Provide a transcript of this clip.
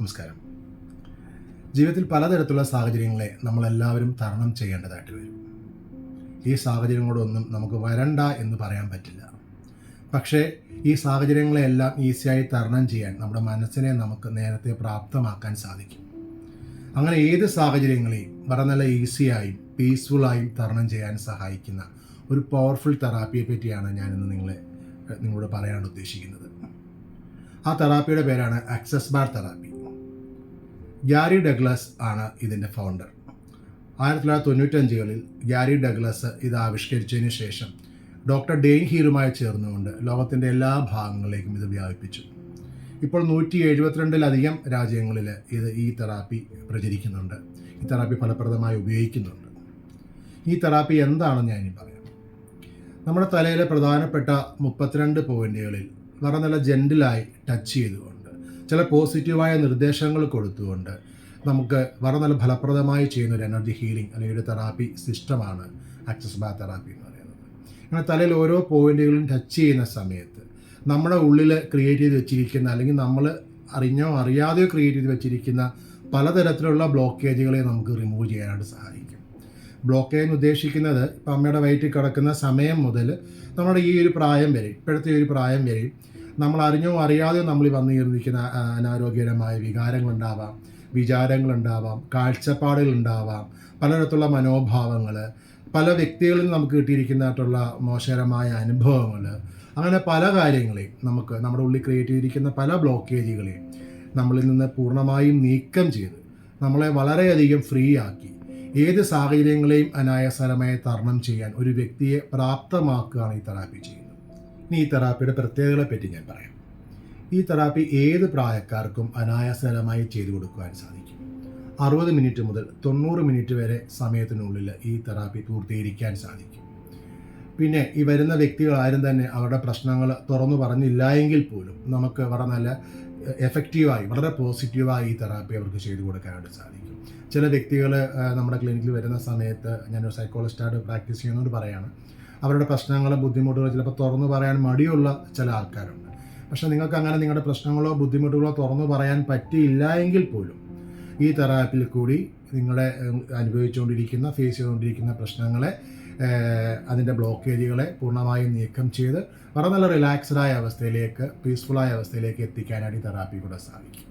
നമസ്കാരം. ജീവിതത്തിൽ പലതരത്തിലുള്ള സാഹചര്യങ്ങളെ നമ്മളെല്ലാവരും തരണം ചെയ്യേണ്ടതായിട്ട് വരും. ഈ സാഹചര്യങ്ങളോടൊന്നും നമുക്ക് വരണ്ട എന്ന് പറയാൻ പറ്റില്ല. പക്ഷേ ഈ സാഹചര്യങ്ങളെല്ലാം ഈസിയായി തരണം ചെയ്യാൻ നമ്മുടെ മനസ്സിനെ നമുക്ക് നേരത്തെ പ്രാപ്തമാക്കാൻ സാധിക്കും. അങ്ങനെ ഏത് സാഹചര്യങ്ങളെയും വളരെ നല്ല ഈസിയായും പീസ്ഫുള്ളായും തരണം ചെയ്യാൻ സഹായിക്കുന്ന ഒരു പവർഫുൾ തെറാപ്പിയെ പറ്റിയാണ് ഞാനിന്ന് നിങ്ങളോട് പറയാൻ ഉദ്ദേശിക്കുന്നത്. ആ തെറാപ്പിയുടെ പേരാണ് access bar therapy. Gary Douglas ആണ് ഇതിൻ്റെ ഫൗണ്ടർ. 1995 ഗ്യാരി ഡഗ്ലസ് ഇത് ആവിഷ്കരിച്ചതിന് ശേഷം ഡോക്ടർ ഡെയ്ൻ ഹീറുമായി ചേർന്നുകൊണ്ട് ലോകത്തിൻ്റെ എല്ലാ ഭാഗങ്ങളിലേക്കും ഇത് വ്യാപിപ്പിച്ചു. ഇപ്പോൾ 172 രാജ്യങ്ങളിൽ ഈ തെറാപ്പി പ്രചരിക്കുന്നുണ്ട്. ഈ തെറാപ്പി ഫലപ്രദമായി ഉപയോഗിക്കുന്നുണ്ട്. ഈ തെറാപ്പി എന്താണെന്ന് ഞാനിനി പറയാം. നമ്മുടെ തലയിലെ പ്രധാനപ്പെട്ട 32 പോയിന്റുകളിൽ വളരെ നല്ല ജെൻറ്റിലായി ടച്ച് ചെയ്തുകൊണ്ട് ചില പോസിറ്റീവായ നിർദ്ദേശങ്ങൾ കൊടുത്തുകൊണ്ട് നമുക്ക് വളരെ നല്ല ഫലപ്രദമായി ചെയ്യുന്ന ഒരു എനർജി ഹീലിംഗ് അല്ലെങ്കിൽ ഒരു തെറാപ്പി സിസ്റ്റമാണ് ആക്സസ് ബാർ തെറാപ്പി എന്ന് പറയുന്നത്. അങ്ങനെ തലയിൽ ഓരോ പോയിന്റുകളും ടച്ച് ചെയ്യുന്ന സമയത്ത് നമ്മുടെ ഉള്ളിൽ ക്രിയേറ്റ് ചെയ്ത് വെച്ചിരിക്കുന്ന അല്ലെങ്കിൽ നമ്മൾ അറിഞ്ഞോ അറിയാതെയോ ക്രിയേറ്റ് ചെയ്ത് വെച്ചിരിക്കുന്ന പലതരത്തിലുള്ള ബ്ലോക്കേജുകളെ നമുക്ക് റിമൂവ് ചെയ്യാനായിട്ട് സഹായിക്കും. ബ്ലോക്കേജ് ഉദ്ദേശിക്കുന്നത് ഇപ്പം അമ്മയുടെ വയറ്റിൽ കിടക്കുന്ന സമയം മുതൽ നമ്മുടെ ഈ ഒരു പ്രായം വരെ, ഇപ്പോഴത്തെ ഒരു പ്രായം വരെ നമ്മൾ അറിഞ്ഞോ അറിയാതെയോ നമ്മൾ വന്നുയർന്നിരിക്കുന്ന അനാരോഗ്യകരമായ വികാരങ്ങളുണ്ടാവാം, വിചാരങ്ങളുണ്ടാവാം, കാഴ്ചപ്പാടുകളുണ്ടാവാം, പലതരത്തിലുള്ള മനോഭാവങ്ങൾ, പല വ്യക്തികളിൽ നിന്ന് നമുക്ക് കിട്ടിയിരിക്കുന്നതായിട്ടുള്ള മോശകരമായ അനുഭവങ്ങൾ, അങ്ങനെ പല കാര്യങ്ങളെയും നമുക്ക് നമ്മുടെ ഉള്ളിൽ ക്രിയേറ്റ് ചെയ്തിരിക്കുന്ന പല ബ്ലോക്കേജുകളെയും നമ്മളിൽ നിന്ന് പൂർണ്ണമായും നീക്കം ചെയ്ത് നമ്മളെ വളരെയധികം ഫ്രീ ആക്കി ഏത് സാഹചര്യങ്ങളെയും അനായാസകരമായി തരണം ചെയ്യാൻ ഒരു വ്യക്തിയെ പ്രാപ്തമാക്കുകയാണ് ഈ തെറാപ്പി ചെയ്യുന്നത്. ഇനി ഈ തെറാപ്പിയുടെ പ്രത്യേകതകളെ പറ്റി ഞാൻ പറയാം. ഈ തെറാപ്പി ഏത് പ്രായക്കാർക്കും അനായാസകരമായി ചെയ്തു കൊടുക്കുവാൻ സാധിക്കും. 60 മിനിറ്റ് മുതൽ 90 മിനിറ്റ് വരെ സമയത്തിനുള്ളിൽ ഈ തെറാപ്പി പൂർത്തീകരിക്കാൻ സാധിക്കും. പിന്നെ ഈ വരുന്ന വ്യക്തികൾ ആരും തന്നെ അവരുടെ പ്രശ്നങ്ങൾ തുറന്നു പറഞ്ഞില്ല എങ്കിൽ പോലും നമുക്ക് വളരെ നല്ല എഫക്റ്റീവായി വളരെ പോസിറ്റീവായി ഈ തെറാപ്പി അവർക്ക് ചെയ്തു കൊടുക്കാനായിട്ട് സാധിക്കും. ചില വ്യക്തികൾ നമ്മുടെ ക്ലിനിക്കിൽ വരുന്ന സമയത്ത് ഞാനൊരു സൈക്കോളജിസ്റ്റായിട്ട് പ്രാക്ടീസ് ചെയ്യുന്നവർ പറയാണ്, അവരുടെ പ്രശ്നങ്ങളും ബുദ്ധിമുട്ടുകളോ ചിലപ്പോൾ തുറന്നു പറയാൻ മടിയുള്ള ചില ആൾക്കാരുണ്ട്. പക്ഷേ നിങ്ങൾക്ക് അങ്ങനെ നിങ്ങളുടെ പ്രശ്നങ്ങളോ ബുദ്ധിമുട്ടുകളോ തുറന്നു പറയാൻ പറ്റിയില്ല എങ്കിൽ പോലും ഈ തെറാപ്പിയിൽ കൂടി നിങ്ങളെ ഫേസ് ചെയ്തുകൊണ്ടിരിക്കുന്ന പ്രശ്നങ്ങളെ, അതിൻ്റെ ബ്ലോക്കേജുകളെ പൂർണ്ണമായും നീക്കം ചെയ്ത് വളരെ നല്ല റിലാക്സ്ഡായ അവസ്ഥയിലേക്ക്, പീസ്ഫുള്ളായ അവസ്ഥയിലേക്ക് എത്തിക്കാനായിട്ട് ഈ തെറാപ്പി കൂടെ സാധിക്കും.